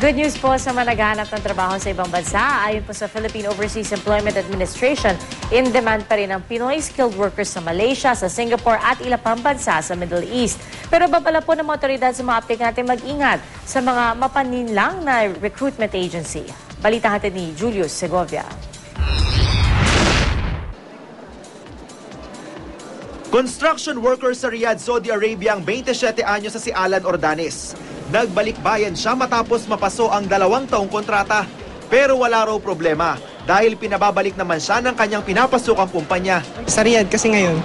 Good news po sa mga naghahanap ng trabaho sa ibang bansa. Ayon po sa Philippine Overseas Employment Administration, in demand pa rin ang Pinoy skilled workers sa Malaysia, sa Singapore at ilang pang bansa sa Middle East. Pero babala po ng mga otoridad sa mga update natin mag-ingat sa mga mapaninlang na recruitment agency. Balita natin ni Julius Segovia. Construction worker sa Riyadh, Saudi Arabia ang 27 anyos sa si Alan Ordanes. Nagbalik bayan siya matapos mapaso ang 2 taong kontrata. Pero wala raw problema dahil pinababalik naman siya ng kanyang pinapasukang kumpanya. Sa Riyadh kasi ngayon,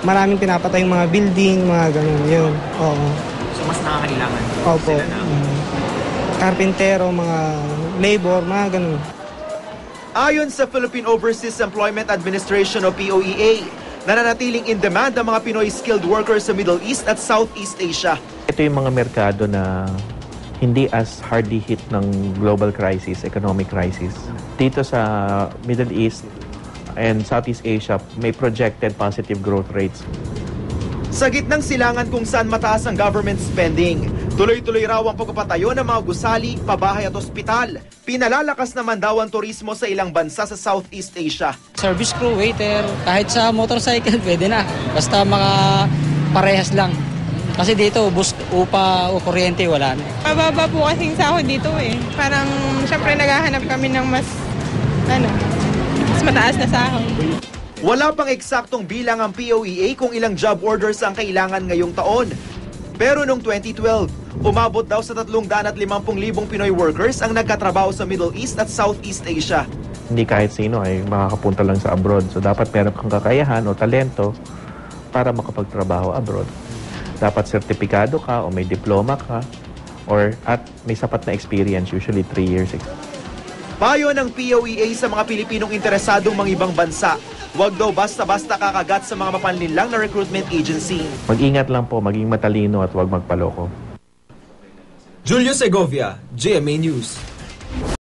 maraming pinapatay yung mga building, mga ganun yun. Oo. So mas nakakailangan Opo. sila na? Karpintero, mga labor, mga ganun. Ayon sa Philippine Overseas Employment Administration o POEA, nananatiling in demand ang mga Pinoy skilled workers sa Middle East at Southeast Asia. Ito yung mga merkado na hindi as hardly hit ng global crisis, economic crisis. Dito sa Middle East and Southeast Asia, may projected positive growth rates. Sa gitnang silangan kung saan mataas ang government spending, tuloy-tuloy raw ang pagpapatayo ng mga gusali, pabahay at ospital. Pinalalakas naman daw ang turismo sa ilang bansa sa Southeast Asia. Service crew, waiter, kahit sa motorcycle pwede na. Basta mga parehas lang. Kasi dito, bus, upa o kuryente, wala na. Mababa po kasing sahod dito eh. Parang, syempre naghahanap kami ng mas mataas na sahod. Wala pang eksaktong bilang ang POEA kung ilang job orders ang kailangan ngayong taon. Pero noong 2012, umabot daw sa 350,000 Pinoy workers ang nagkatrabaho sa Middle East at Southeast Asia. Hindi kahit sino ay makakapunta lang sa abroad. So dapat meron kang kakayahan o talento para makapagtrabaho abroad. Dapat sertipikado ka o may diploma ka at may sapat na experience, usually 3 years. Payo ng POEA sa mga Pilipinong interesadong mga ibang bansa, huwag daw basta-basta kakagat sa mga mapanlinlang na recruitment agency. Mag-ingat lang po, maging matalino at huwag magpaloko. Julio Segovia, GMA News.